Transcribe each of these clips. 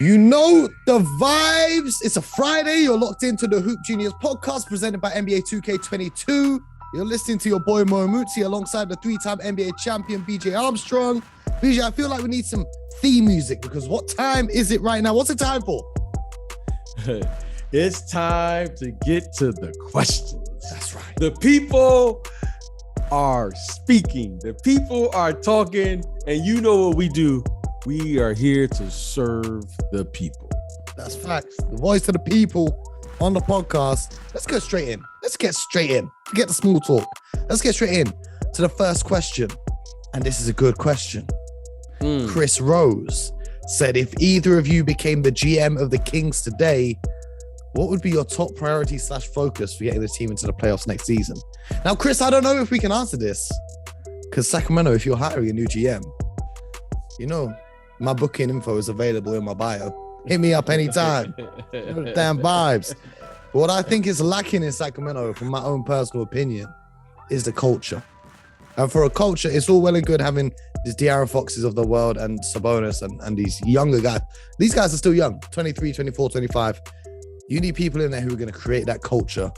You know the vibes. It's a Friday. You're locked into the Hoop Juniors podcast presented by NBA 2K22. You're listening to your boy Mo Mutsi alongside the three-time NBA champion BJ Armstrong. BJ, I feel like we need some theme music because what time is it right now? What's it time for? It's time to get to the questions. That's right. The people are speaking. The people are talking. And you know what we do. We are here to serve the people. That's facts. The voice of the people on the podcast. Let's get straight in. Forget the small talk. Let's get straight in to the first question. And this is a good question. Chris Rose said, if either of you became the GM of the Kings today, what would be your top priority / focus for getting the team into the playoffs next season? Now, Chris, I don't know if we can answer this because Sacramento, if you're hiring a new GM, you know, my booking info is available in my bio. Hit me up anytime. Damn vibes. But what I think is lacking in Sacramento, from my own personal opinion, is the culture. And for a culture, it's all well and good having these De'Aaron Foxes of the world and Sabonis and these younger guys. These guys are still young, 23, 24, 25. You need people in there who are going to create that culture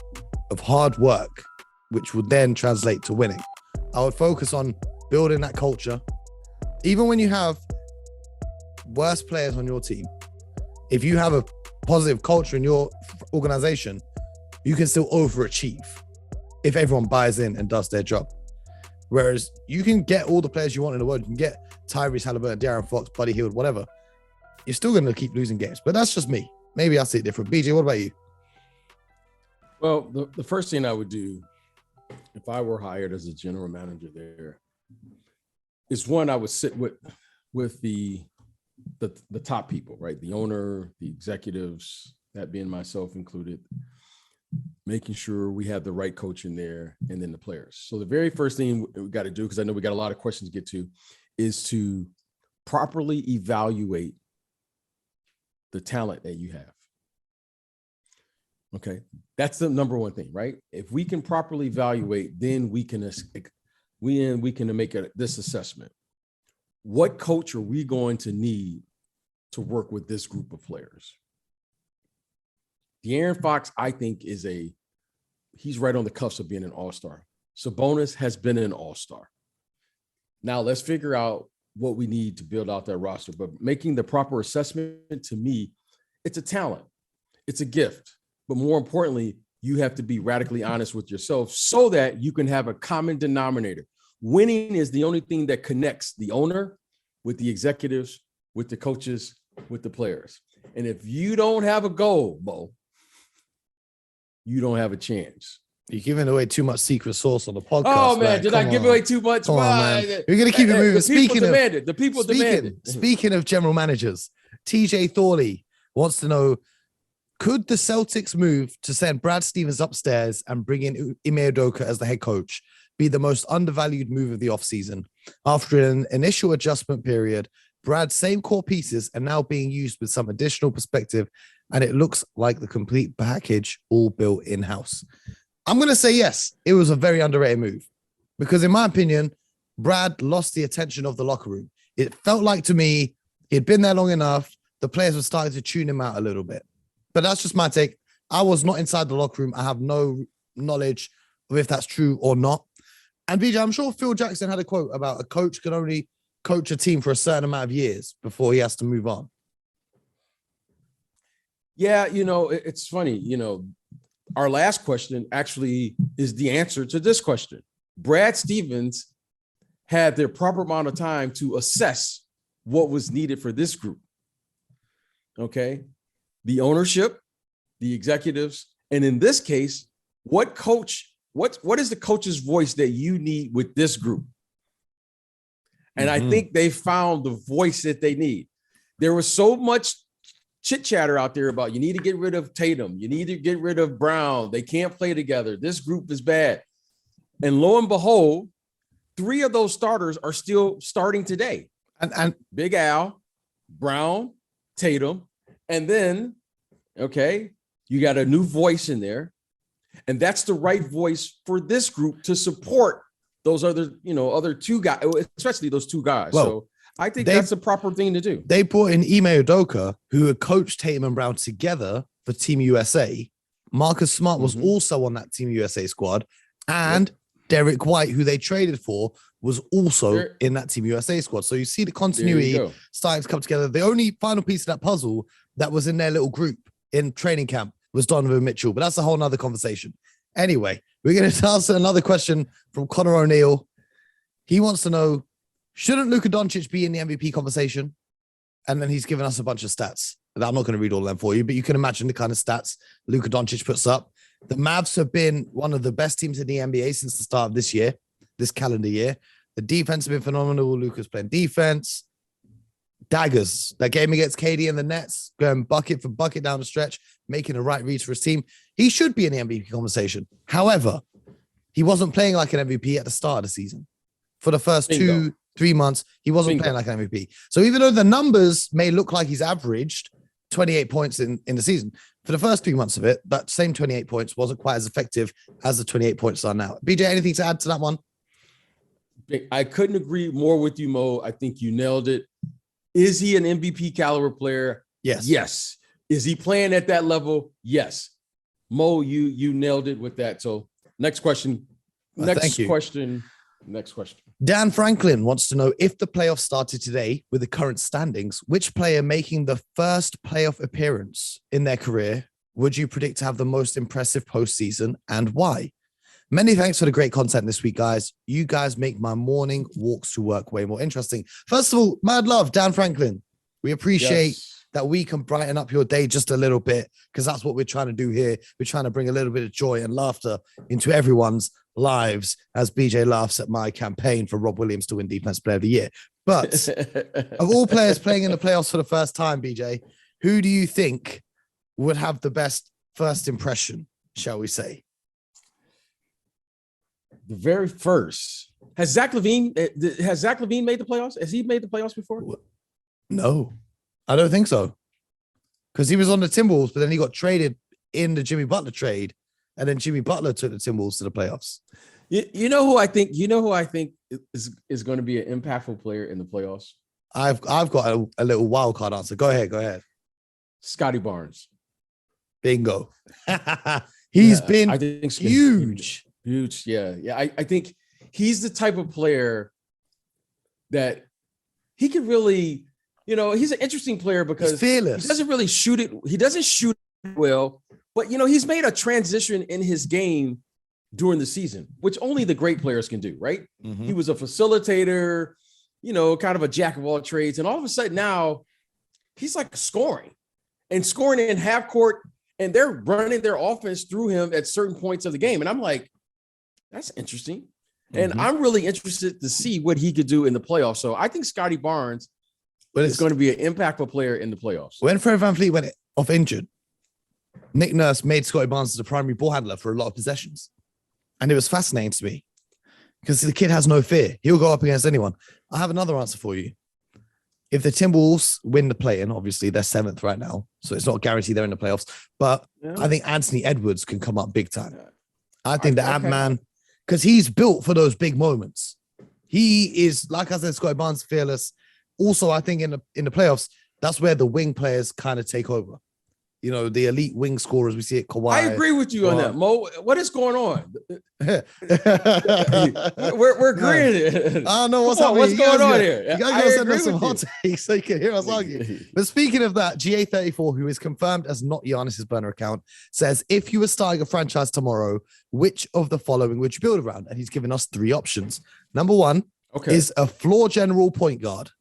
of hard work, which would then translate to winning. I would focus on building that culture. Even when you have worse players on your team, if you have a positive culture in your organization, you can still overachieve if everyone buys in and does their job. Whereas you can get all the players you want in the world. You can get Tyrese Halliburton, De'Aaron Fox, Buddy Hield, whatever. You're still going to keep losing games. But that's just me. Maybe I see it different. BJ, what about you? Well, the first thing I would do if I were hired as a general manager there is, one, I would sit with the top people, right? The owner, the executives, that being myself included, making sure we have the right coach in there, and then the players. So the very first thing we got to do, because I know we got a lot of questions to get to, is to properly evaluate the talent that you have. Okay, that's the number one thing, right? If we can properly evaluate, then we can make this assessment. What coach are we going to need to work with this group of players? De'Aaron Fox, I think, he's right on the cusp of being an all-star. Sabonis has been an all-star. Now let's figure out what we need to build out that roster. But making the proper assessment, to me, it's a talent. It's a gift. But more importantly, you have to be radically honest with yourself so that you can have a common denominator. Winning is the only thing that connects the owner with the executives, with the coaches, with the players. And if you don't have a goal, Bo, you don't have a chance. You're giving away too much secret sauce on the podcast. Oh, man, did I give away too much? Come on, man. We're going to keep it moving. The people demanded. Speaking of general managers, TJ Thorley wants to know, could the Celtics move to send Brad Stevens upstairs and bring in Ime Udoka as the head coach be the most undervalued move of the offseason? After an initial adjustment period, Brad's same core pieces are now being used with some additional perspective, and it looks like the complete package all built in-house. I'm going to say yes, it was a very underrated move because, in my opinion, Brad lost the attention of the locker room. It felt like to me he'd been there long enough. The players were starting to tune him out a little bit. But that's just my take. I was not inside the locker room. I have no knowledge of if that's true or not. And BJ, I'm sure Phil Jackson had a quote about a coach can only coach a team for a certain amount of years before he has to move on. Yeah, it's funny. Our last question actually is the answer to this question. Brad Stevens had their proper amount of time to assess what was needed for this group. Okay. The ownership, the executives, and in this case, what is the coach's voice that you need with this group? And I think they found the voice that they need. There was so much chit chatter out there about you need to get rid of Tatum. You need to get rid of Brown. They can't play together. This group is bad. And lo and behold, 3 of those starters are still starting today. And Big Al, Brown, Tatum. And then, okay, you got a new voice in there. And that's the right voice for this group to support those other, other 2 guys, especially those 2 guys. Well, so I think that's the proper thing to do. They brought in Ime Udoka, who had coached Tatum and Brown together for Team USA. Marcus Smart was also on that Team USA squad. And Derek White, who they traded for, was also in that Team USA squad. So you see the continuity starting to come together. The only final piece of that puzzle that was in their little group in training camp was Donovan Mitchell, but that's a whole nother conversation. Anyway, we're going to answer another question from Connor O'Neill. He wants to know, shouldn't Luka Doncic be in the MVP conversation? And then he's given us a bunch of stats. I'm not going to read all of them for you, but you can imagine the kind of stats Luka Doncic puts up. The Mavs have been one of the best teams in the NBA since the start of this calendar year. The defense has been phenomenal. Luka's playing defense. Daggers. That game against KD and the Nets, going bucket for bucket down the stretch, making the right reads for his team. He should be in the MVP conversation. However, he wasn't playing like an MVP at the start of the season. For the first 2-3 months, he wasn't playing like an MVP. So even though the numbers may look like he's averaged 28 points in the season, for the first 3 months of it, that same 28 points wasn't quite as effective as the 28 points are now. BJ, anything to add to that one? I couldn't agree more with you, Mo. I think you nailed it. Is he an MVP caliber player? Yes. Yes. Is he playing at that level? Yes. Mo, you nailed it with that. So next question. Next question. Dan Franklin wants to know, if the playoffs started today with the current standings, which player making the first playoff appearance in their career would you predict to have the most impressive postseason, and why? Many thanks for the great content this week, guys. You guys make my morning walks to work way more interesting. First of all, mad love, Dan Franklin. We appreciate that we can brighten up your day just a little bit, because that's what we're trying to do here. We're trying to bring a little bit of joy and laughter into everyone's lives as BJ laughs at my campaign for Rob Williams to win Defense Player of the Year. But of all players playing in the playoffs for the first time, BJ, who do you think would have the best first impression, shall we say? The very first. Has Zach LaVine made the playoffs? Has he made the playoffs before? No, I don't think so. Because he was on the Timberwolves, but then he got traded in the Jimmy Butler trade, and then Jimmy Butler took the Timberwolves to the playoffs. You know who I think is going to be an impactful player in the playoffs? I've got a little wild card answer. Go ahead. Scotty Barnes. Bingo. He's been I think huge. Huge. Yeah. I think he's the type of player that he could really, he's an interesting player because he's fearless. He doesn't really shoot it. He doesn't shoot it well, but he's made a transition in his game during the season, which only the great players can do, right? Mm-hmm. He was a facilitator, kind of a jack of all trades. And all of a sudden now he's like scoring in half court, and they're running their offense through him at certain points of the game. And I'm like, that's interesting. And I'm really interested to see what he could do in the playoffs. So I think Scotty Barnes is going to be an impactful player in the playoffs. When Fred VanVleet went off injured, Nick Nurse made Scotty Barnes the primary ball handler for a lot of possessions. And it was fascinating to me because the kid has no fear. He'll go up against anyone. I have another answer for you. If the Timberwolves win the play-in, obviously they're 7th right now, so it's not guaranteed they're in the playoffs. But I think Anthony Edwards can come up big time. I think the Ant-Man, because he's built for those big moments. He is, like I said, Scotty Barnes, fearless. Also, I think in the playoffs, that's where the wing players kind of take over. The elite wing scorers, we see it, Kawhi. I agree with you on that, Mo. What is going on? we're agreeing. I don't know what's happening. What's going on here? You gotta go send us some hot takes so you can hear us argue. But speaking of that, GA34, who is confirmed as not Giannis's burner account, says, if you were starting a franchise tomorrow, which of the following would you build around? And he's given us 3 options. Number 1 is a floor general point guard.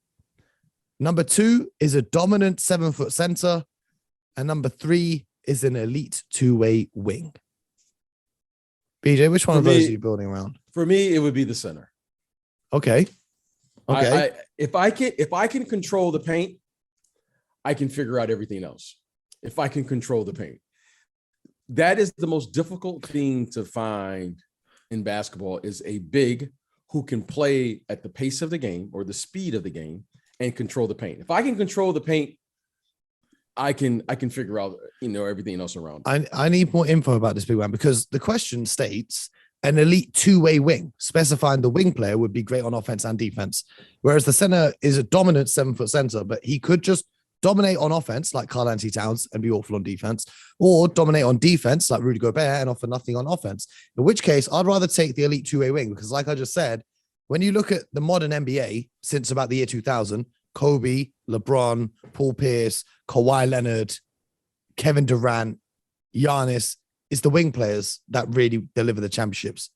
Number 2 is a dominant 7-foot center. And number 3 is an elite 2-way wing. BJ, which one of those are you building around? For me, it would be the center. Okay. If I can control the paint, I can figure out everything else. If I can control the paint. That is the most difficult thing to find in basketball, is a big who can play at the pace of the game or the speed of the game and control the paint. If I can control the paint, I can figure out, everything else around. I need more info about this big man, because the question states, an elite two-way wing, specifying the wing player would be great on offense and defense. Whereas the center is a dominant 7-foot center, but he could just dominate on offense like Karl-Anthony Towns and be awful on defense, or dominate on defense like Rudy Gobert and offer nothing on offense. In which case, I'd rather take the elite two-way wing because, like I just said, when you look at the modern NBA since about the year 2000, Kobe, LeBron, Paul Pierce, Kawhi Leonard, Kevin Durant, Giannis, it's the wing players that really deliver the championships.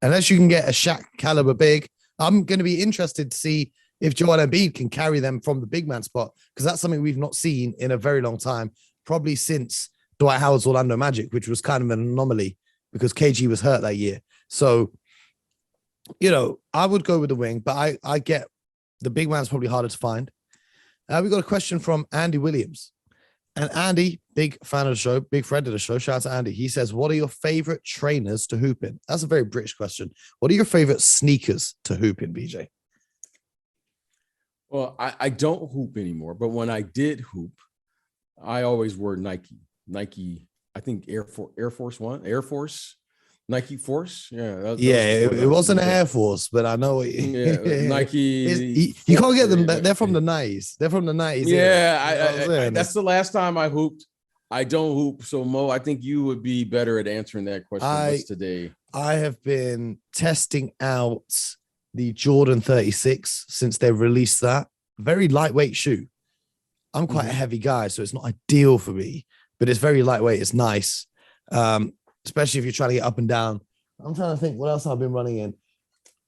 Unless you can get a Shaq caliber big, I'm going to be interested to see if Joel Embiid can carry them from the big man spot, because that's something we've not seen in a very long time, probably since Dwight Howard's Orlando Magic, which was kind of an anomaly because KG was hurt that year. So, you know, I would go with the wing, but I get the big man's probably harder to find. We got a question from Andy Williams. And Andy, big fan of the show, big friend of the show. Shout out to Andy. He says, what are your favorite trainers to hoop in? That's a very British question. What are your favorite sneakers to hoop in, BJ? Well, I don't hoop anymore, but when I did hoop, I always wore Nike, I think Air Force One, Nike Force. Yeah. It wasn't Air Force, but I know it. Yeah, Nike. You can't get them. They're from the 90s. They're from the 90s. Yeah. That's the last time I hooped. I don't hoop. So Mo, I think you would be better at answering that question today. I have been testing out the Jordan 36 since they released that. Very lightweight shoe. I'm quite a heavy guy, so it's not ideal for me, but it's very lightweight. It's nice. Especially if you're trying to get up and down. I'm trying to think what else I've been running in.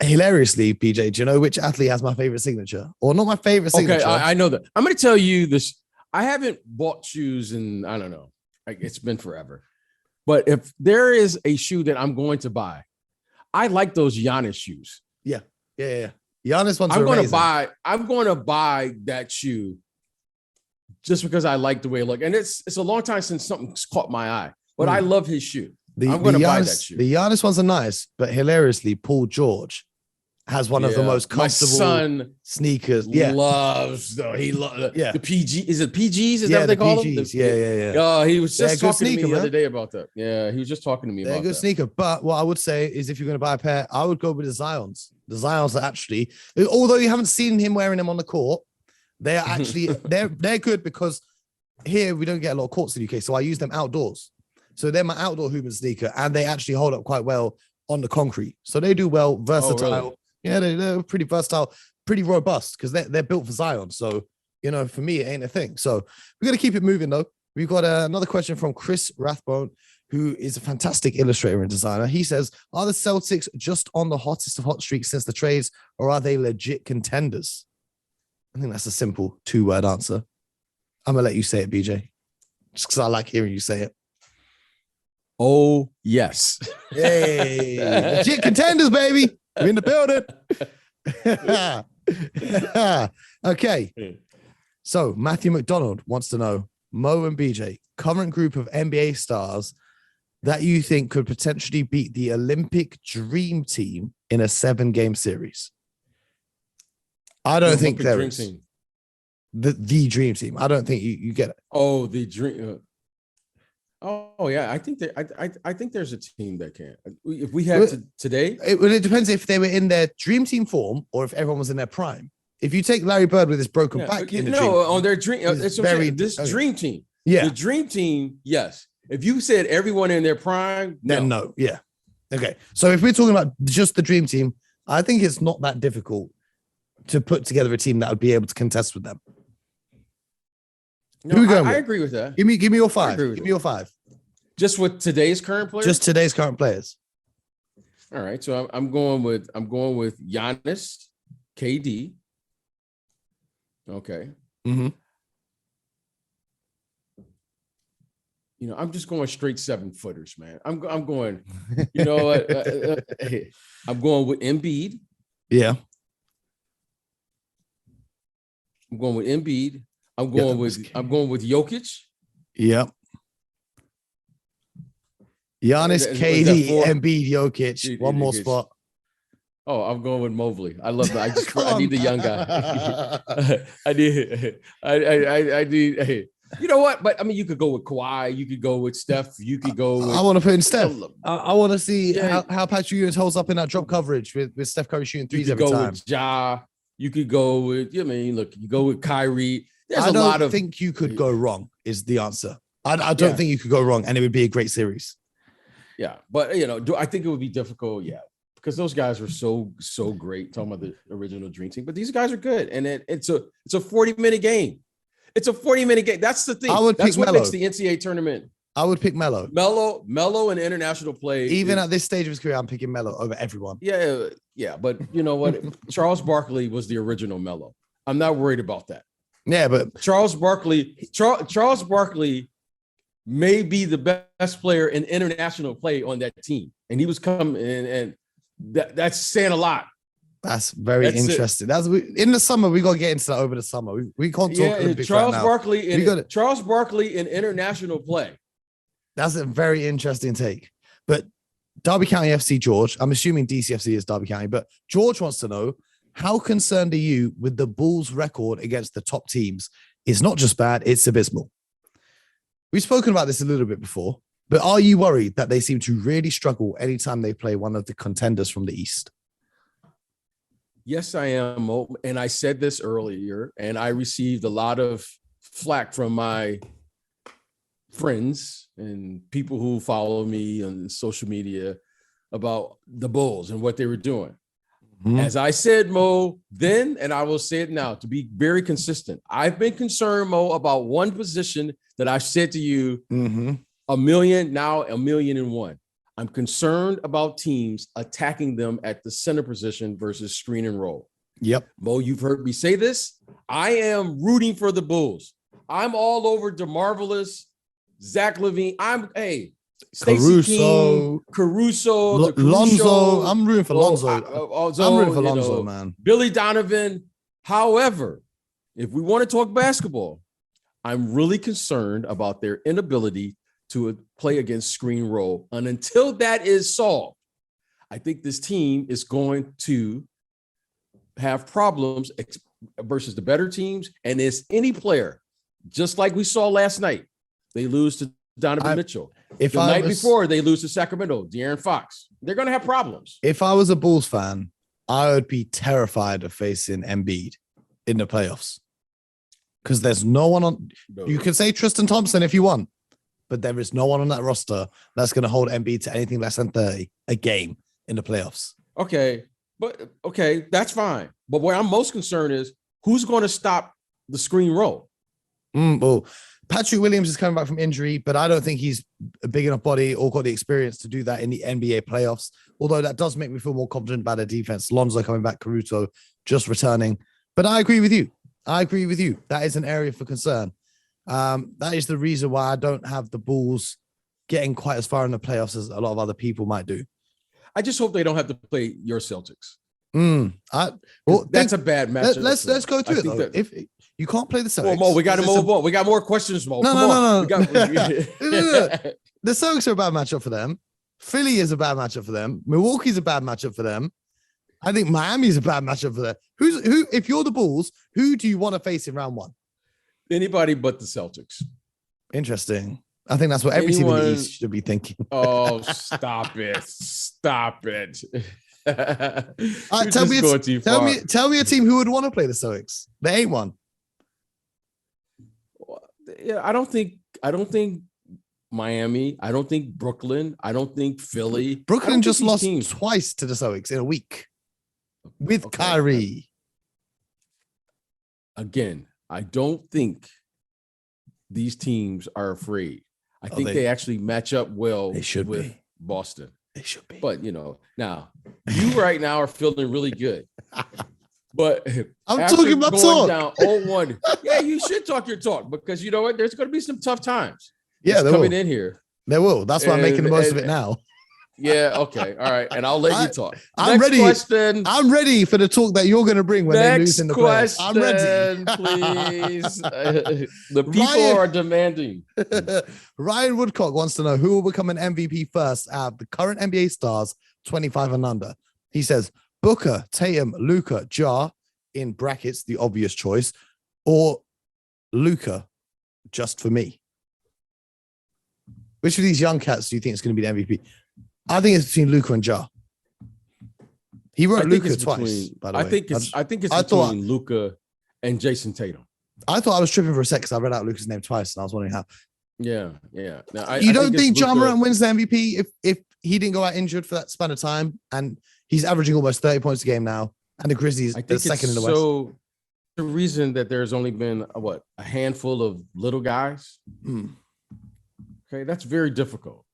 Hilariously, PJ, do you know which athlete has my favorite signature? Or not my favorite signature? Okay, I know that. I'm going to tell you this. I haven't bought shoes in, I don't know, it's been forever. But if there is a shoe that I'm going to buy, I like those Giannis shoes. Yeah. Giannis ones are amazing. I'm going to buy that shoe just because I like the way it looks. And it's a long time since something's caught my eye, but I love his shoe. I'm going to buy that shoe. The Giannis ones are nice, but hilariously, Paul George has one of the most comfortable sneakers. Loves though. He loves the PG. Is it PGs? Is that what they call them? Yeah. He was just talking to me the other day about that. Yeah, he was just talking to me about that. They're a good sneaker. But what I would say is, if you're going to buy a pair, I would go with the Zions. The Zions are actually, although you haven't seen him wearing them on the court, they are actually they're good because here we don't get a lot of courts in the UK, so I use them outdoors. So they're my outdoor hooping sneaker, and they actually hold up quite well on the concrete. So they do well, versatile. Oh, really? Yeah, they're pretty versatile, pretty robust because they're built for Zion. So, you know, for me, it ain't a thing. So we're going to keep it moving, though. We've got another question from Chris Rathbone, who is a fantastic illustrator and designer. He says, are the Celtics just on the hottest of hot streaks since the trades, or are they legit contenders? I think that's a simple 2-word answer. I'm going to let you say it, BJ, just because I like hearing you say it. Oh, yes. Hey, legit contenders, baby. We're in the building. Okay. So Matthew McDonald wants to know, Mo and BJ, current group of NBA stars that you think could potentially beat the Olympic Dream Team in a 7-game series. I don't think there is. Team. The Dream Team. I don't think you get it. Oh, the Dream. Oh yeah, I think there's a team that can. If we had today, it depends if they were in their dream team form or if everyone was in their prime. If you take Larry Bird with his broken back, on their dream, dream team, the dream team, yes. If you said everyone in their prime, then no, yeah, okay. So if we're talking about just the dream team, I think it's not that difficult to put together a team that would be able to contest with them. No, I agree with that. Give me your 5. Give me your 5. Just with today's current players? Just today's current players. All right. So I'm going with Giannis, KD. Okay. Mm-hmm. You know, I'm just going straight 7-footers, man. I'm going, you know what? I'm going with Embiid. Yeah. I'm going with Embiid. I'm going with Jokic. Yep. Giannis, KD, Embiid, Jokic. One more spot. Oh, I'm going with Mobley. I love that. I need the young guy. I need. You know what? But I mean, you could go with Kawhi. You could go with Steph. You could go with. I want to put in Steph. I want to see Yeah. how Patrick Ewing holds up in that drop coverage with Steph Curry shooting threes You could every go time. with Ja. You could go with. I mean, look, you go with Kyrie. There's I a lot of. think you could go wrong. Is the answer? I don't think you could go wrong, and it would be a great series. Yeah, but do I think it would be difficult? Yeah, because those guys were so great. Talking about the original Dream Team, but these guys are good, and it's a 40-minute game. It's a 40-minute game. That's the thing. That's what makes the NCAA tournament. I would pick Melo. Melo in international play. Even at this stage of his career, I'm picking Melo over everyone. Yeah, but you know what? Charles Barkley was the original Melo. I'm not worried about that. Yeah, but Charles Barkley may be the best player in international play on that team, and he was coming in, and that's saying a lot. That's very interesting. In the summer, we got to get into that over the summer. We can't talk Olympics Charles right now. Barkley Charles Barkley in international play. That's a very interesting take. But Derby County FC George, I'm assuming DCFC is Derby County, but George wants to know, how concerned are you with the Bulls' record against the top teams? It's not just bad, it's abysmal. We've spoken about this a little bit before, but are you worried that they seem to really struggle anytime they play one of the contenders from the East? Yes, I am. And I said this earlier, and I received a lot of flack from my friends and people who follow me on social media about the Bulls and what they were doing. Mm-hmm. As I said, Mo, then, and I will say it now to be very consistent. I've been concerned, Mo, about one position that I've said to you a million, now 1,000,001. I'm concerned about teams attacking them at the center position versus screen and roll. Yep. Mo, you've heard me say this. I am rooting for the Bulls. I'm all over DeMarvelous, Zach LaVine. Stacey King, Caruso, Lonzo. I'm rooting for Lonzo. I'm rooting for Lonzo, man. Billy Donovan. However, if we want to talk basketball, I'm really concerned about their inability to play against screen roll. And until that is solved, I think this team is going to have problems versus the better teams. And it's any player, just like we saw last night, they lose to Donovan Mitchell. The night before, they lose to Sacramento, De'Aaron Fox. They're going to have problems. If I was a Bulls fan, I would be terrified of facing Embiid in the playoffs. Because there's no one on. You can say Tristan Thompson if you want, but there is no one on that roster that's going to hold Embiid to anything less than 30 a game in the playoffs. Okay, that's fine. But where I'm most concerned is who's going to stop the screen roll. Well, Patrick Williams is coming back from injury, but I don't think he's a big enough body or got the experience to do that in the NBA playoffs. Although that does make me feel more confident about their defense. Lonzo coming back, Caruso just returning. But I agree with you. That is an area for concern. That is the reason why I don't have the Bulls getting quite as far in the playoffs as a lot of other people might do. I just hope they don't have to play your Celtics. That's a bad matchup. Let's go through it though. If you can't play the Celtics, Mo, we got to move on. We got more questions, Mo. No. The Celtics are a bad matchup for them. Philly is a bad matchup for them. Milwaukee's a bad matchup for them. I think Miami's a bad matchup for them. Who? If you're the Bulls, who do you want to face in round one? Anybody but the Celtics. Interesting. I think that's what every team in the East should be thinking. Oh, stop it. Tell me a team who would want to play the Celtics. There ain't one. Yeah, I don't think Miami. I don't think Brooklyn. I don't think Philly. Brooklyn just lost twice to the Celtics in a week with Kyrie. Again, I don't think these teams are afraid. I think they actually match up well with Boston. They should be. But, now you right now are feeling really good. But I'm talking about talk. Down 0-1, yeah, you should talk your talk because you know what? There's going to be some tough times. Yeah, they're coming in here. They will. That's why I'm making the most of it now. Yeah. Okay. All right. And I'll let you talk. I'm Next ready. Question. I'm ready for the talk that you're going to bring when they lose in the playoffs. I'm ready. Please. The people are demanding. Ryan Woodcock wants to know who will become an MVP first out of the current NBA stars, 25 and under. He says Booker, Tatum, Luka, Ja, in brackets, the obvious choice, or Luka just for me. Which of these young cats do you think is going to be the MVP? I think it's between Luka and Ja. He wrote Luka twice, by the way. I think it's between Luka and Jason Tatum. I thought I was tripping for a sec because I read out Luka's name twice, and I was wondering how. Yeah. Now, you don't think Ja Morant wins the MVP if he didn't go out injured for that span of time, and he's averaging almost 30 points a game now, and the Grizzlies are second in the West? So the reason that there's only been a handful of little guys. Okay, that's very difficult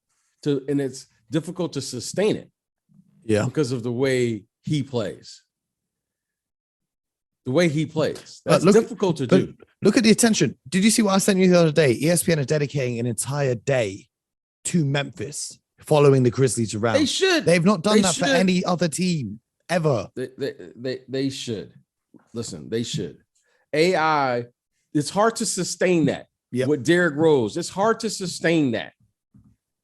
and it's difficult to sustain it. Yeah, because of the way he plays. That's difficult to do. Look at the attention. Did you see what I sent you the other day? ESPN are dedicating an entire day to Memphis following the Grizzlies around. They should. They've not done that for any other team ever. They should. Listen, they should. AI, it's hard to sustain that. With Derrick Rose, it's hard to sustain that.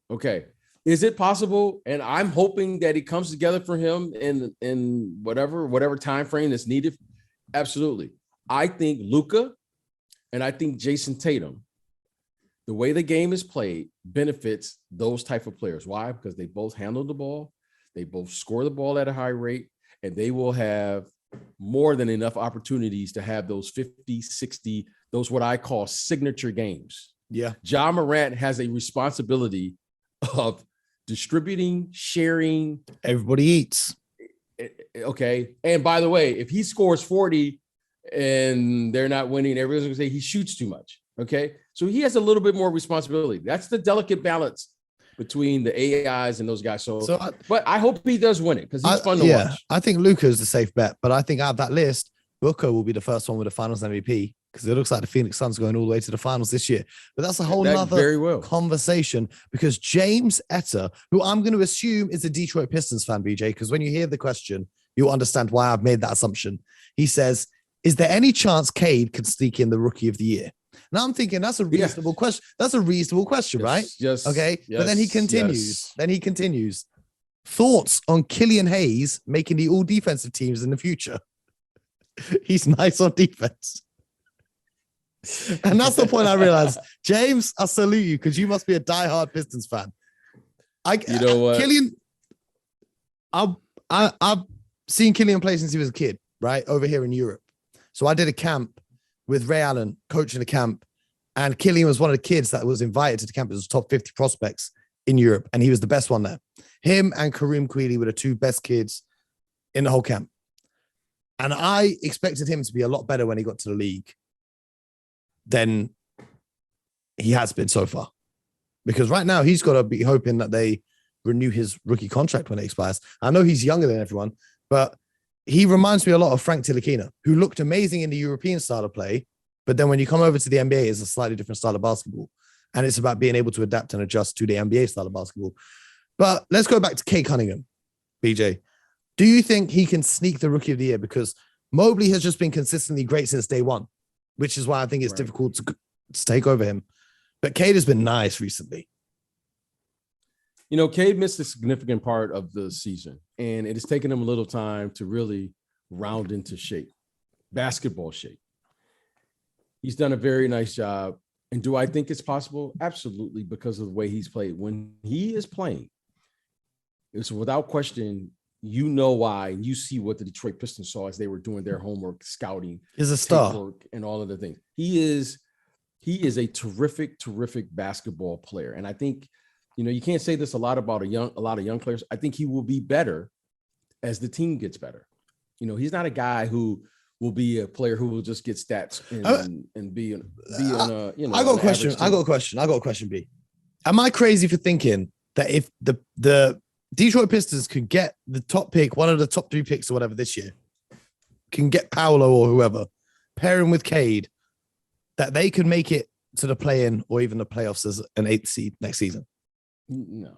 Okay. Is it possible? And I'm hoping that it comes together for him in whatever time frame that's needed. Absolutely. I think Luka and I think Jason Tatum, the way the game is played, benefits those type of players. Why? Because they both handle the ball, they both score the ball at a high rate, and they will have more than enough opportunities to have those 50, 60, those what I call signature games. Yeah. Ja Morant has a responsibility of distributing, sharing. Everybody eats. Okay. And by the way, if he scores 40 and they're not winning, everyone's going to say he shoots too much. Okay. So he has a little bit more responsibility. That's the delicate balance between the AIs and those guys. But I hope he does win it because he's fun to watch. I think Luka is the safe bet, but I think out of that list, Booker will be the first one with the finals MVP because it looks like the Phoenix Suns going all the way to the finals this year. But that's a whole nother conversation because James Etta, who I'm going to assume is a Detroit Pistons fan, BJ, because when you hear the question, you'll understand why I've made that assumption. He says, is there any chance Cade could sneak in the Rookie of the Year? Now I'm thinking that's a reasonable question. That's a reasonable question, right? Yes. Okay. Yes, but then he continues. Thoughts on Killian Hayes making the all defensive teams in the future? He's nice on defense. And that's the point I realized. James, I salute you because you must be a diehard Pistons fan. You know what? Killian, I've seen Killian play since he was a kid, right? Over here in Europe. So I did a camp with Ray Allen, coaching the camp. And Killian was one of the kids that was invited to the camp. It was top 50 prospects in Europe. And he was the best one there. Him and Kareem Queeley were the two best kids in the whole camp. And I expected him to be a lot better when he got to the league than he has been so far. Because right now he's got to be hoping that they renew his rookie contract when it expires. I know he's younger than everyone, but he reminds me a lot of Frank Ntilikina, who looked amazing in the European style of play. But then when you come over to the NBA, it's a slightly different style of basketball. And it's about being able to adapt and adjust to the NBA style of basketball. But let's go back to Kate Cunningham, BJ. Do you think he can sneak the Rookie of the Year? Because Mobley has just been consistently great since day one, which is why I think it's difficult to take over him. But Cade has been nice recently. You know, Cade missed a significant part of the season, and it has taken him a little time to really round into shape, basketball shape. He's done a very nice job. And do I think it's possible? Absolutely, because of the way he's played. When he is playing, it's without question, you know why, and you see what the Detroit Pistons saw as they were doing their homework, scouting, is a star, work, and all of the things. He is a terrific basketball player. And I think, you know, you can't say this a lot about a lot of young players. I think he will be better as the team gets better. You know, he's not a guy who will be a player who will just get stats and be on a, you know. I got a question, B. Am I crazy for thinking that if the Detroit Pistons could get the top pick, one of the top 3 picks or whatever this year, can get Paolo or whoever, pair him with Cade, that they could make it to the play-in or even the playoffs as an 8th seed next season? No.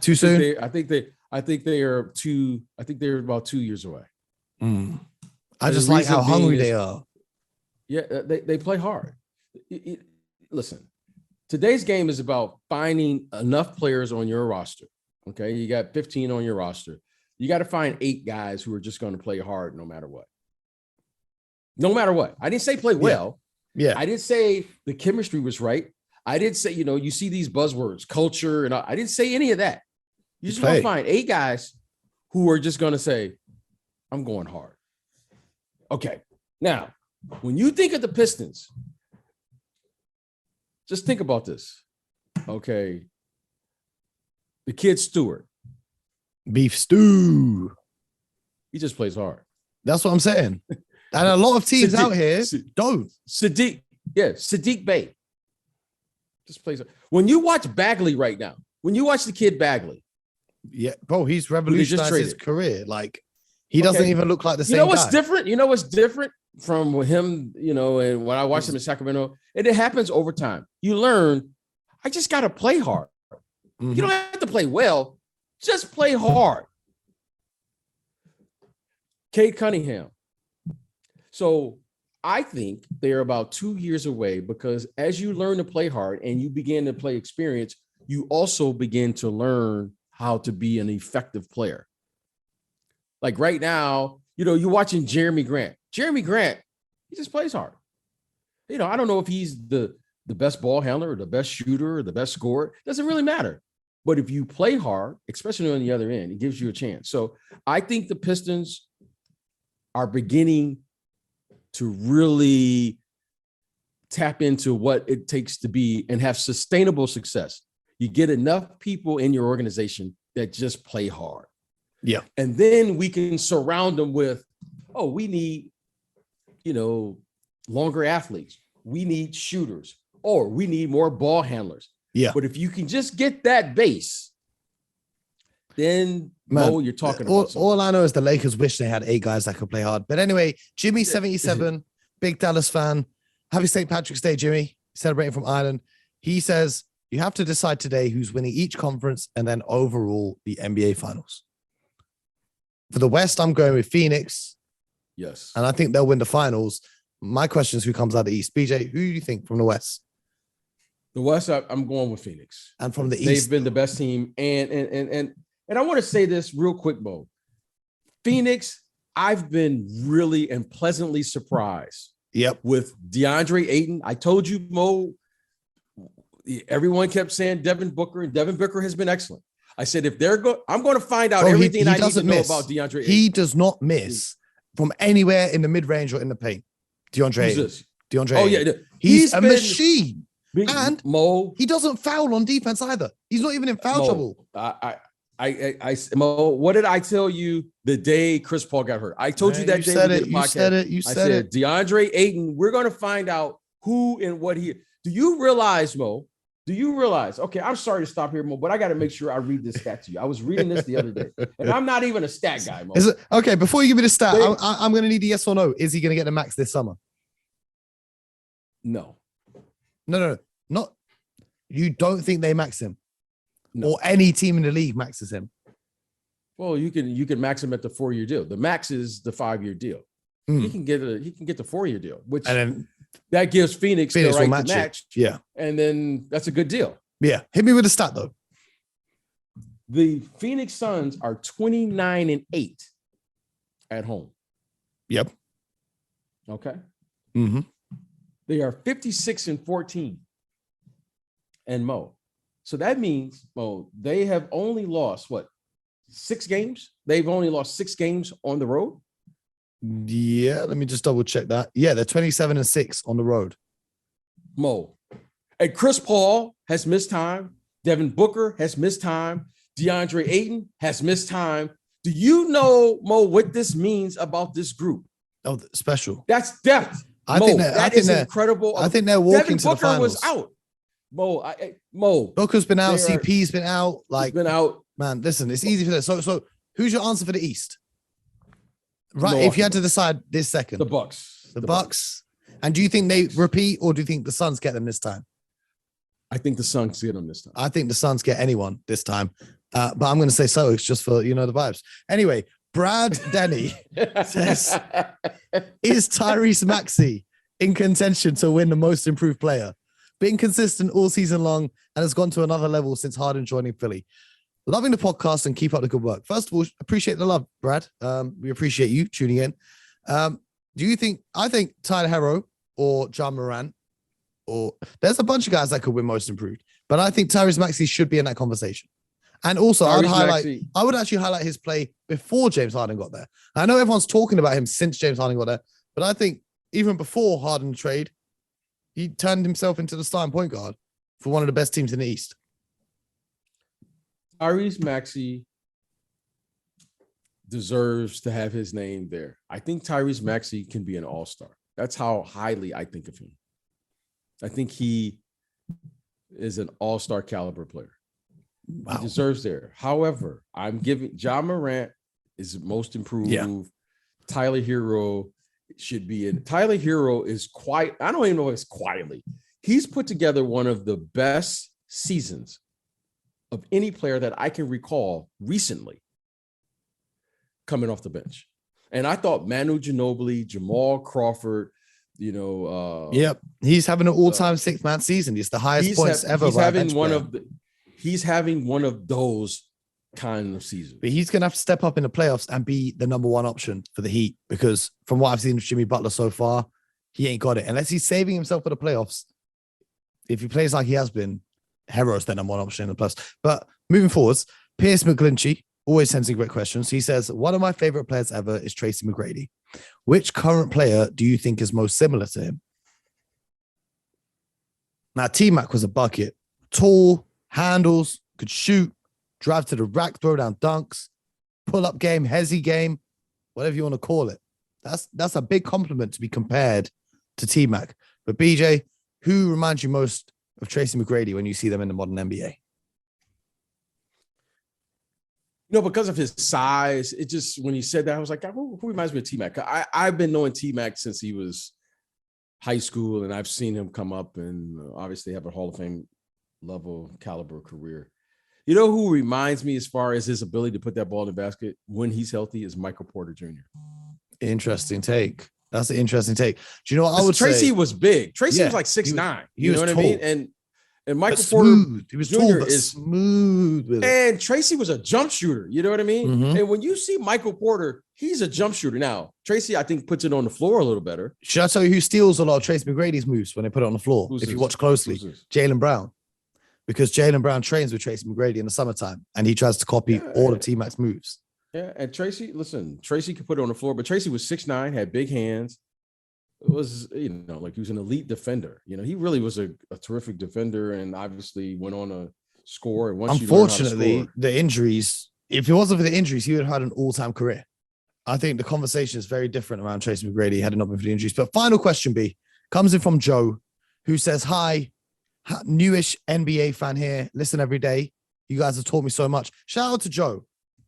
Too soon? I think they're about 2 years away. I just like how hungry they are. Yeah, they play hard. Listen, today's game is about finding enough players on your roster. Okay, you got 15 on your roster. You got to find 8 guys who are just going to play hard no matter what. No matter what. I didn't say play well. Yeah. I didn't say the chemistry was right. I didn't say, you see these buzzwords, culture, and I didn't say any of that. You just want to find 8 guys who are just going to say, I'm going hard. Okay. Now, when you think of the Pistons, just think about this. Okay. The kid Stewart. Beef stew. He just plays hard. That's what I'm saying. And a lot of teams out here don't. Sadiq Bey. Just plays. When you watch Bagley right now, when you watch the kid Bagley. Yeah, bro, he's revolutionized his career. Like, he doesn't even look like the same You know what's guy. different? You know what's different from him, and when I watched him in Sacramento, and it happens over time. You learn, I just got to play hard. You don't have to play well. Just play hard. Cade Cunningham. So I think they're about 2 years away because as you learn to play hard and you begin to play experience, you also begin to learn how to be an effective player. Like right now, you're watching Jeremy Grant. Jeremy Grant, he just plays hard. I don't know if he's the best ball handler or the best shooter or the best scorer. It doesn't really matter. But if you play hard, especially on the other end, it gives you a chance. So I think the Pistons are beginning to really tap into what it takes to be and have sustainable success. You get enough people in your organization that just play hard. Yeah. And then we can surround them with, we need, longer athletes. We need shooters, or we need more ball handlers. Yeah. But if you can just get that base, then you're talking about something. All I know is the Lakers wish they had 8 guys that could play hard. But anyway, Jimmy 77, big Dallas fan. Happy St. Patrick's Day, Jimmy. Celebrating from Ireland. He says, you have to decide today who's winning each conference and then overall the NBA Finals. For the West, I'm going with Phoenix. Yes. And I think they'll win the finals. My question is, who comes out of the East? BJ, who do you think from the West? The West, I'm going with Phoenix. And from the East, they've been the best team. And I want to say this real quick, Mo. Phoenix, I've been really and pleasantly surprised. Yep. With DeAndre Ayton. I told you, Mo, everyone kept saying Devin Booker, and Devin Booker has been excellent. I said, if they're I'm going to find out everything I need to know about DeAndre Ayton. He does not miss from anywhere in the mid-range or in the paint. DeAndre Ayton. DeAndre Ayton. Yeah. He's a machine. And Mo, he doesn't foul on defense either. He's not even in foul trouble. Mo, what did I tell you the day Chris Paul got hurt? I told you that day. You said it. I said DeAndre Ayton, we're going to find out who and what he. Do you realize, Mo? Do you realize? Okay, I'm sorry to stop here, Mo, but I got to make sure I read this stat to you. I was reading this the other day, and I'm not even a stat guy, Mo. Is it okay? Before you give me the stat, I'm going to need a yes or no. Is he going to get the max this summer? No. No. Not. You don't think they max him? No. Or any team in the league maxes him? Well, you can max him at the 4-year deal. The max is the 5-year deal. He can get the 4-year deal, which and then that gives Phoenix the right to match. Yeah. And then that's a good deal. Yeah. Hit me with a stat though. The Phoenix Suns are 29-8 at home. Yep. Okay. Mm-hmm. They are 56-14 and Mo. So that means, Mo, they have only lost 6 games? They've only lost 6 games on the road? Yeah, let me just double check that. Yeah, they're 27-6 on the road. Mo. And Chris Paul has missed time. Devin Booker has missed time. DeAndre Ayton has missed time. Do you know, Mo, what this means about this group? Oh, special. That's depth. I think incredible. I think they're walking Devin to the Booker finals. was out. Mo. Booker's been out. CP's been out. He's been out. Man, listen, it's easy for this. So who's your answer for the East? Right, Milwaukee. If you had to decide this second. The Bucks. The Bucks. And do you think they repeat, or do you think the Suns get them this time? I think the Suns get them this time. I think the Suns get anyone this time. But I'm going to say Celtics just for, the vibes. Anyway, Brad Denny says, is Tyrese Maxey in contention to win the most improved player? Been consistent all season long and has gone to another level since Harden joining Philly. Loving the podcast and keep up the good work. First of all, appreciate the love, Brad. We appreciate you tuning in. Do you think, I think Tyler Herro or John Morant, or there's a bunch of guys that could win most improved. But I think Tyrese Maxey should be in that conversation. And also, I would actually highlight his play before James Harden got there. I know everyone's talking about him since James Harden got there, but I think even before Harden trade, he turned himself into the starting point guard for one of the best teams in the East. Tyrese Maxey deserves to have his name there. I think Tyrese Maxey can be an all-star. That's how highly I think of him. I think he is an all-star caliber player. Wow. He deserves there. However, I'm giving John Morant is most improved. Yeah. Tyler Hero should be in. Tyler Hero is quiet. I don't even know if it's quietly. He's put together one of the best seasons of any player that I can recall recently coming off the bench. And I thought Manu Ginobili, Jamal Crawford, yep, he's having an all-time six-man season. It's the highest points ever. He's having one of those kind of seasons. But he's gonna have to step up in the playoffs and be the number one option for the Heat, because from what I've seen of Jimmy Butler so far, he ain't got it. Unless he's saving himself for the playoffs. If he plays like he has been, Hero's the number one option in the plus. But moving forwards, Pierce McGlinchey always sends in great questions. He says, one of my favorite players ever is Tracy McGrady. Which current player do you think is most similar to him? Now, T-Mac was a bucket. Tall, handles, could shoot, drive to the rack, throw down dunks, pull-up game, hezzy game, whatever you want to call it. That's a big compliment to be compared to T-Mac. But BJ, who reminds you most of Tracy McGrady when you see them in the modern NBA? Because of his size, it just, when he said that, I was like, who reminds me of T-Mac? I've been knowing T-Mac since he was high school, and I've seen him come up and obviously have a Hall of Fame level caliber career. You know who reminds me as far as his ability to put that ball in the basket when he's healthy is Michael Porter Jr. Interesting take. That's an interesting take. Do you know what I would say? Tracy was big. Tracy was like 6'9". You know what I mean? And Michael Porter he was Jr. tall, but is smooth with it. And Tracy was a jump shooter. You know what I mean? Mm-hmm. And when you see Michael Porter, he's a jump shooter. Now, Tracy, I think, puts it on the floor a little better. Should I tell you who steals a lot of Tracy McGrady's moves when they put it on the floor? If you watch closely, Jaylen Brown. Because Jaylen Brown trains with Tracy McGrady in the summertime, and he tries to copy all of T-Mac's moves. Yeah, and Tracy could put it on the floor, but Tracy was 6'9", had big hands. It was, like he was an elite defender. He really was a terrific defender, and obviously went on to score. And unfortunately, the injuries, if it wasn't for the injuries, he would have had an all-time career. I think the conversation is very different around Tracy McGrady had it not been for the injuries. But final question, B, comes in from Joe, who says, hi, newish NBA fan here. Listen every day. You guys have taught me so much. Shout out to Joe.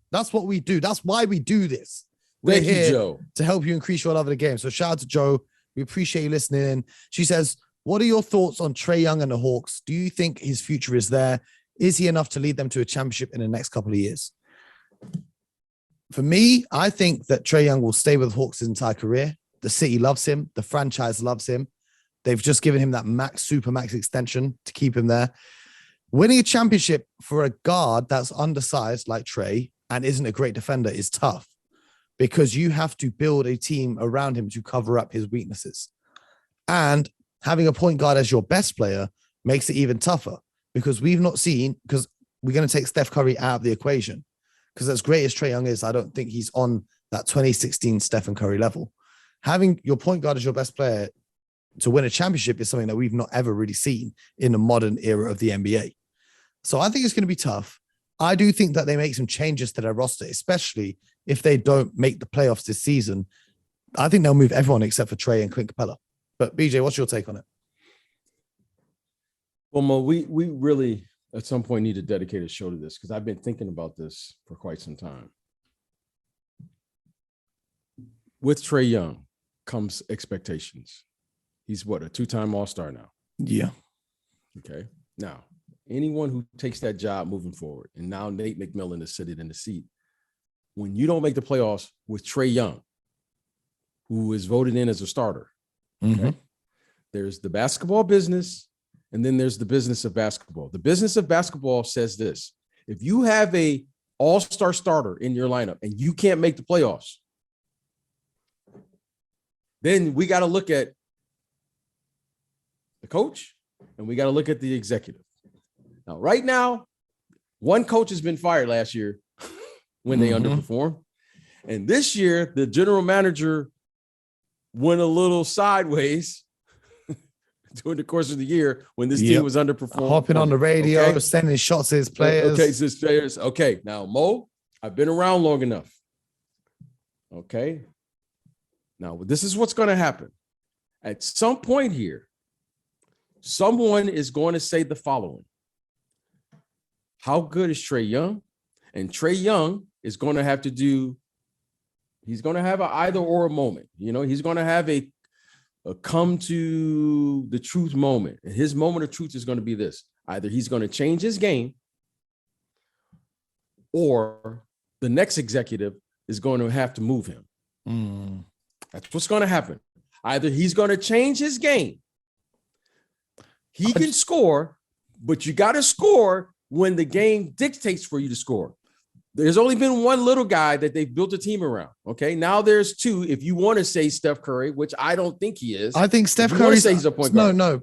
That's what we do. That's why we do this. We're here, Joe, to help you increase your love of the game. So shout out to Joe. We appreciate you listening in. She says, what are your thoughts on Trae Young and the Hawks? Do you think his future is there? Is he enough to lead them to a championship in the next couple of years? For me, I think that Trae Young will stay with the Hawks his entire career. The city loves him. The franchise loves him. They've just given him that super max extension to keep him there. Winning a championship for a guard that's undersized like Trae and isn't a great defender is tough, because you have to build a team around him to cover up his weaknesses. And having a point guard as your best player makes it even tougher, because we've not seen, because we're going to take Steph Curry out of the equation, because as great as Trae Young is, I don't think he's on that 2016 Stephen Curry level. Having your point guard as your best player to win a championship is something that we've not ever really seen in the modern era of the NBA. So I think it's going to be tough. I do think that they make some changes to their roster, especially if they don't make the playoffs this season. I think they'll move everyone except for Trae and Clint Capella. But BJ, what's your take on it? Well, Mo, we really at some point need to dedicate a show to this, because I've been thinking about this for quite some time. With Trae Young comes expectations. He's what, a two-time All-Star now? Yeah. Okay. Now, anyone who takes that job moving forward, and now Nate McMillan is sitting in the seat, when you don't make the playoffs with Trae Young, who is voted in as a starter, okay, there's the basketball business, and then there's the business of basketball. The business of basketball says this: if you have a all-star starter in your lineup and you can't make the playoffs, then we got to look at the coach, and we got to look at the executive. Now, right now, one coach has been fired last year when they underperformed. And this year, the general manager went a little sideways during the course of the year when this team was underperforming. Hopping on the radio, sending shots to his players. Okay, so his players. Okay, now, Mo, I've been around long enough. Okay. Now, this is what's going to happen. At some point here, someone is going to say the following. How good is Trae Young? And Trae Young is going to have to do, he's going to have an either or moment. You know, he's going to have a come to the truth moment. And his moment of truth is going to be this. Either he's going to change his game or the next executive is going to have to move him. That's what's going to happen. Either he's going to change his game. He can score, but you got to score when the game dictates for you to score. There's only been one little guy that they've built a team around. Okay. Now there's two. If you want to say Steph Curry, which I don't think he is. I think Steph Curry is a point guard. No.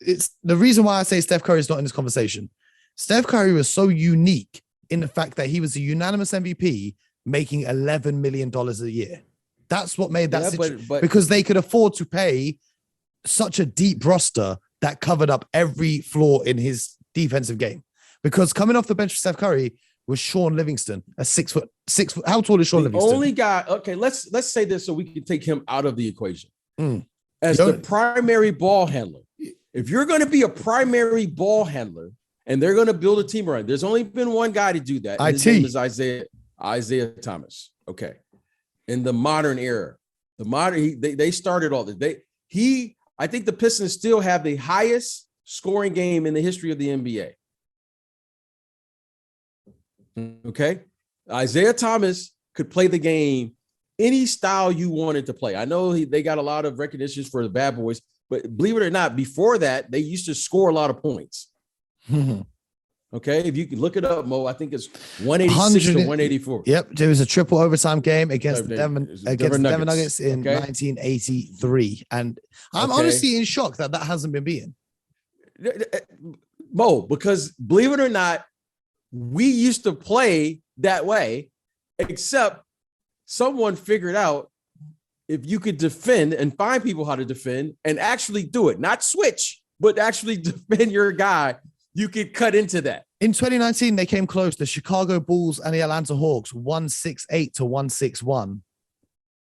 It's the reason why I say Steph Curry is not in this conversation. Steph Curry was so unique in the fact that he was a unanimous MVP making $11 million a year. That's what made that situation, because they could afford to pay such a deep roster that covered up every flaw in his defensive game. Because coming off the bench for Steph Curry was Sean Livingston, a 6 foot. How tall is Sean Livingston? Only guy. Okay, let's say this so we can take him out of the equation. As the primary ball handler. If you're going to be a primary ball handler and they're going to build a team around, there's only been one guy to do that. His name is Isaiah Thomas. Okay. In the modern era, they started all this. I think the Pistons still have the highest scoring game in the history of the NBA. Okay. Isaiah Thomas could play the game any style you wanted to play. I know they got a lot of recognitions for the bad boys, but believe it or not, before that, they used to score a lot of points. Okay. If you can look it up, Mo, I think it's 186 to 184. Yep. There was a triple overtime game against the Denver Nuggets in 1983. And I'm honestly in shock that hasn't been beaten. Mo, because believe it or not, we used to play that way, except someone figured out if you could defend and find people how to defend and actually do it, not switch, but actually defend your guy, you could cut into that. In 2019, they came close. The Chicago Bulls and the Atlanta Hawks, 168 to 161.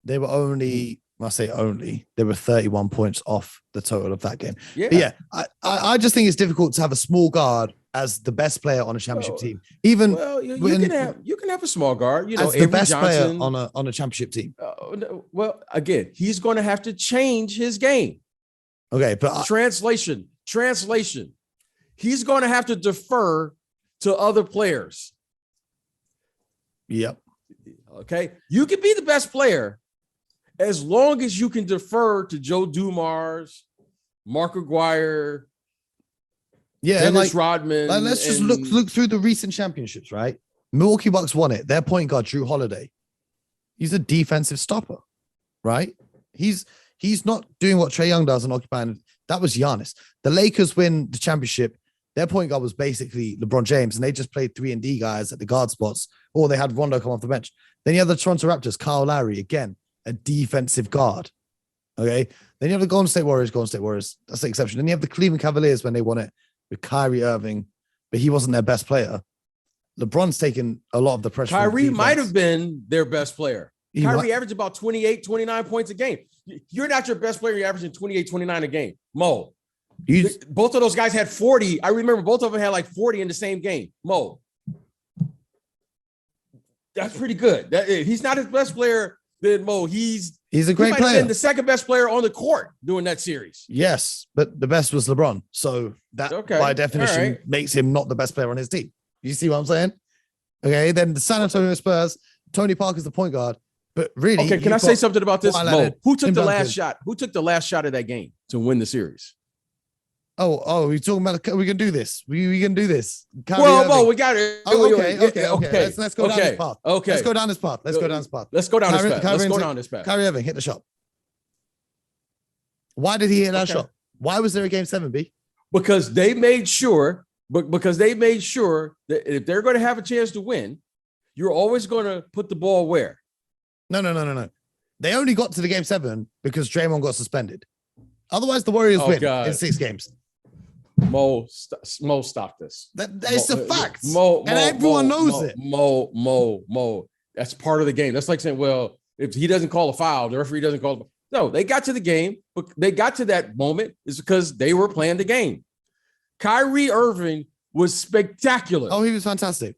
They were only, they were 31 points off the total of that game. Yeah. But I just think it's difficult to have a small guard as the best player on a championship team. You can have a small guard, as the best player on a championship team. Well, again, he's going to have to change his game. Okay, but translation. He's going to have to defer to other players. Yep. Okay, you can be the best player as long as you can defer to Joe Dumars, Mark Aguirre. Yeah, Dennis Rodman. Let's just look through the recent championships, right? Milwaukee Bucks won it. Their point guard, Drew Holiday. He's a defensive stopper, right? He's not doing what Trae Young does and occupying. That was Giannis. The Lakers win the championship. Their point guard was basically LeBron James, and they just played 3-and-D guys at the guard spots, or they had Rondo come off the bench. Then you have the Toronto Raptors, Kyle Lowry, again, a defensive guard. Okay. Then you have the Golden State Warriors. That's the exception. Then you have the Cleveland Cavaliers when they won it with Kyrie Irving, but he wasn't their best player. LeBron's taken a lot of the pressure. Kyrie might have been their best player. Kyrie averaged about 28, 29 points a game. You're not your best player. You're averaging 28, 29 a game. Mo, both of those guys had 40. I remember both of them had like 40 in the same game. Mo, that's pretty good. He's not his best player. Then Mo, he's a great player. The second best player on the court during that series. Yes, but the best was LeBron. So that by definition makes him not the best player on his team. You see what I'm saying? Okay, then the San Antonio Spurs, Tony Parker's the point guard. But really, okay, can I say something about this? Mo, who took the last shot? Who took the last shot of that game to win the series? Oh, we're talking about we can do this. We can do this. Mo, we got it. Okay. Let's go down this path. Okay. Let's go down this path. Let's go down this path. Kyrie Irving hit the shot. Why did he hit that shot? Why was there a game 7, B? Because they made sure that if they're going to have a chance to win, you're always going to put the ball where? No. They only got to the game 7 because Draymond got suspended. Otherwise, the Warriors win in 6 games. Mo, stop this. That's a fact. And everyone knows it. Mo. That's part of the game. That's like saying, well, if he doesn't call a foul, the referee doesn't call. No, they got to the game, but they got to that moment is because they were playing the game. Kyrie Irving was spectacular. Oh, he was fantastic.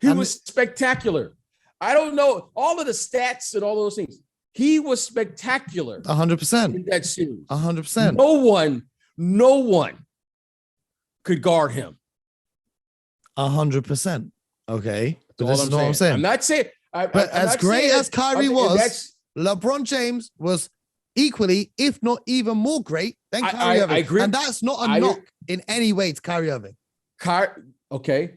He was spectacular. I don't know all of the stats and all those things. He was spectacular. 100% in that series. 100%. No one could guard him. 100%. Okay, but this is what I'm saying. saying. I'm not saying. But as great as Kyrie was, LeBron James was equally, if not even more great than Kyrie Irving. I agree. And that's not a knock in any way to Kyrie Irving. Okay,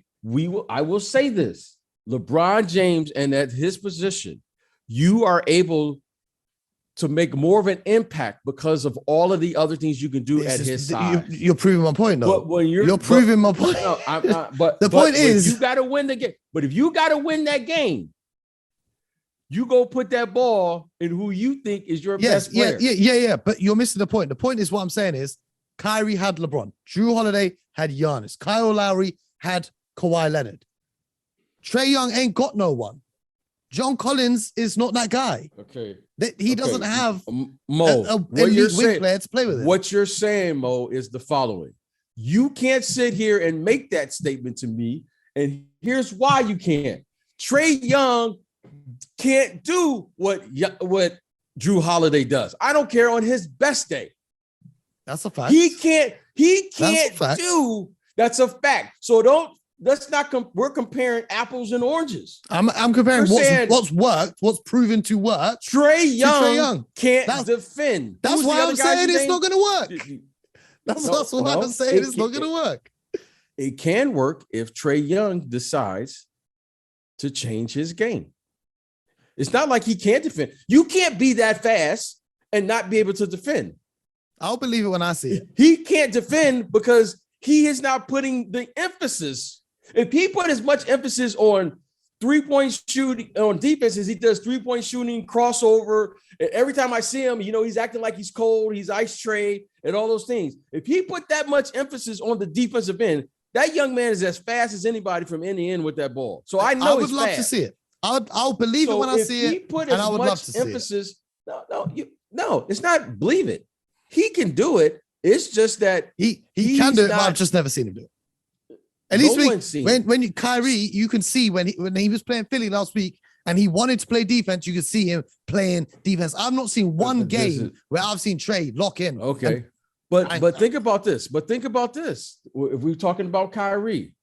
I will say this. LeBron James and at his position, you are able to make more of an impact because of all of the other things you can do at his size. You're proving my point, though. But when you're proving my point. No, I'm not. But the point is, you got to win the game. But if you got to win that game, you go put that ball in who you think is your best player. Yeah. But you're missing the point. The point is what I'm saying is Kyrie had LeBron. Drew Holiday had Giannis. Kyle Lowry had Kawhi Leonard. Trae Young ain't got no one. John Collins is not that guy. Okay. He doesn't have Mo, a elite wing player to play with him. What you're saying, Mo, is the following. You can't sit here and make that statement to me. And here's why you can't. Trae Young can't do what Drew Holiday does. I don't care on his best day. That's a fact. He can't do. That's a fact. So we're comparing apples and oranges. I'm comparing what's worked, what's proven to work. Trae Young can't defend. That's why I'm saying it's not going to work. That's why I'm saying it's not going to work. It can work if Trae Young decides to change his game. It's not like he can't defend. You can't be that fast and not be able to defend. I'll believe it when I see it. He can't defend because he is not putting the emphasis. If he put as much emphasis on 3-point shooting on defense as he does 3-point shooting, crossover, and every time I see him, he's acting like he's cold, he's ice tray, and all those things. If he put that much emphasis on the defensive end, that young man is as fast as anybody from end to end with that ball. So I know he's fast. I would love to see it. I'll believe it when I see it. And I would love to see it. No, it's not believe it. He can do it. It's just that he can do it, but I've just never seen him do it. At least when Kyrie, you can see when he was playing Philly last week and he wanted to play defense, you could see him playing defense. I've not seen one game where I've seen Trae lock in. Okay. But think about this. If we're talking about Kyrie,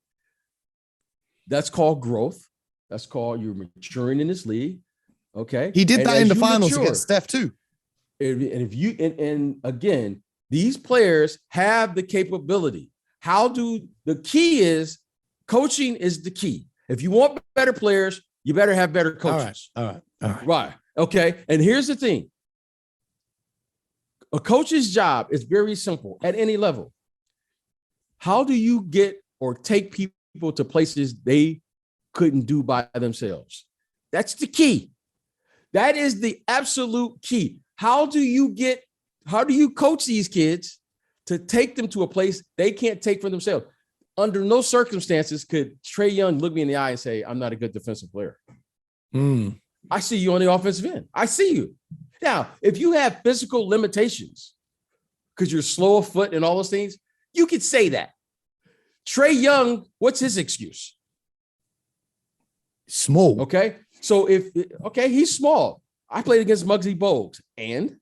that's called growth. That's called you're maturing in this league. Okay. He did that in the finals against Steph too. And again, these players have the capability. The key is coaching is the key. If you want better players, you better have better coaches. All right. Right. Okay. And here's the thing. A coach's job is very simple at any level. How do you get or take people to places they couldn't do by themselves? That's the key. That is the absolute key. How do you coach these kids to take them to a place they can't take for themselves? Under no circumstances could Trae Young look me in the eye and say, I'm not a good defensive player. I see you on the offensive end. I see you. Now, if you have physical limitations because you're slow of foot and all those things, you could say that. Trae Young, what's his excuse? Small. Okay. So he's small. I played against Muggsy Bogues and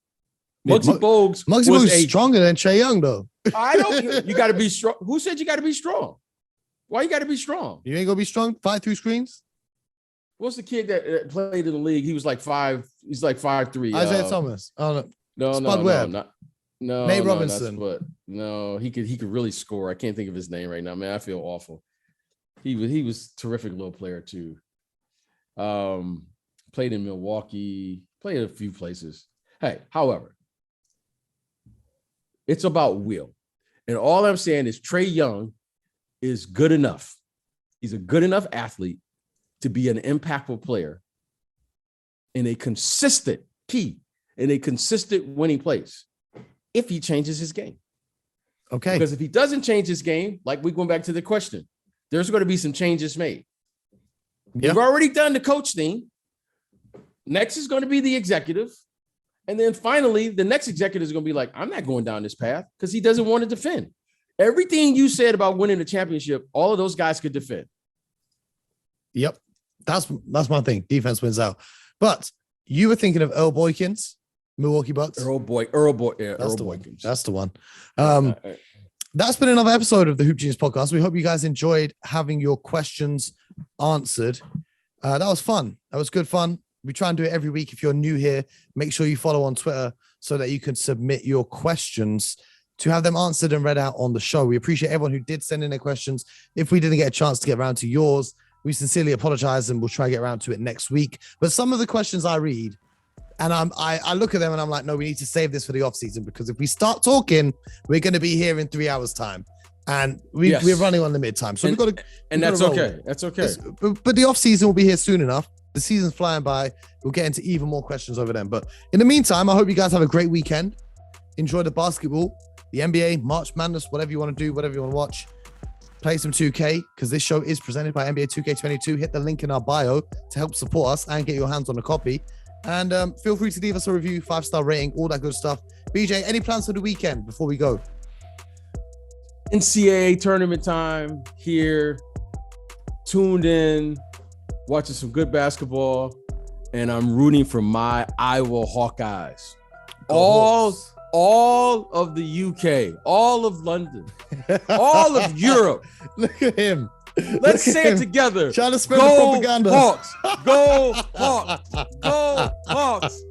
Muggsy Bogues was stronger than Trae Young, though. I don't. You got to be strong. Who said you got to be strong? Why you got to be strong? You ain't gonna be strong. Fight through screens. What's the kid that played in the league? He was like 5. He's like 5'3". Isaiah Thomas. Oh no. No. Nate Robinson. No, he could really score. I can't think of his name right now, man. I feel awful. He was a terrific little player too. Played in Milwaukee. Played a few places. Hey, however. It's about will. And all I'm saying is Trae Young is good enough. He's a good enough athlete to be an impactful player in a consistent winning place if he changes his game. Okay. Because if he doesn't change his game, like we're going back to the question, there's going to be some changes made. Yeah. We've already done the coach thing. Next is going to be the executive. And then finally, the next executive is going to be like, I'm not going down this path because he doesn't want to defend. Everything you said about winning the championship, all of those guys could defend. Yep. That's my thing. Defense wins out. But you were thinking of Earl Boykins, Milwaukee Bucks. Earl Boykins. That's the one. That's been another episode of the Hoop Genius podcast. We hope you guys enjoyed having your questions answered. That was fun. That was good fun. We try and do it every week. If you're new here, make sure you follow on Twitter so that you can submit your questions to have them answered and read out on the show. We appreciate everyone who did send in their questions. If we didn't get a chance to get around to yours, we sincerely apologize and we'll try to get around to it next week. But some of the questions I read and I look at them and I'm like, no, we need to save this for the off season, because if we start talking, we're going to be here in 3 hours time. And we're running on the mid time. So we've got to, and that's okay. That's okay. But the off season will be here soon enough. The season's flying by. We'll get into even more questions over them. But in the meantime, I hope you guys have a great weekend. Enjoy the basketball, the NBA, March Madness, whatever you want to do, whatever you want to watch. Play some 2K, because this show is presented by NBA 2K22. Hit the link in our bio to help support us and get your hands on a copy. And feel free to leave us a review, 5-star rating, all that good stuff. BJ, any plans for the weekend before we go? NCAA tournament time here, tuned in, watching some good basketball, and I'm rooting for my Iowa Hawkeyes. All of the UK, all of London, all of Europe. Look at him. Let's say it together. Trying to spread the propaganda. Hawks. Go Hawks. Go Hawks.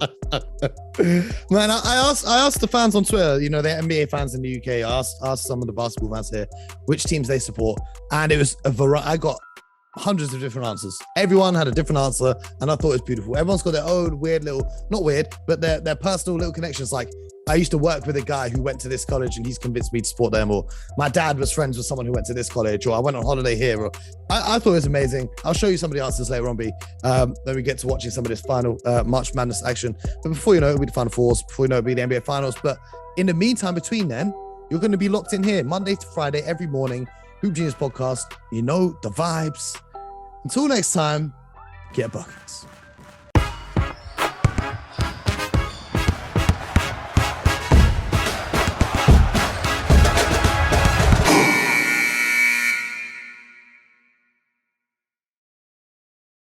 Man, I asked the fans on Twitter, you know, the NBA fans in the UK, I asked some of the basketball fans here which teams they support. And it was a variety. I got hundreds of different answers. Everyone had a different answer, and I thought it was beautiful. Everyone's got their own weird little, not weird, but their personal little connections. Like, I used to work with a guy who went to this college and he's convinced me to support them, or my dad was friends with someone who went to this college, or I went on holiday here, or I thought it was amazing. I'll show you some of the answers later on, B. Then we get to watching some of this final March Madness action. But before you know it, it'll be the Final Fours. Before you know it, it'll be the NBA Finals. But in the meantime, between then, you're going to be locked in here Monday to Friday, every morning. Hoop Genius Podcast. You know the vibes. Until next time, get buckets.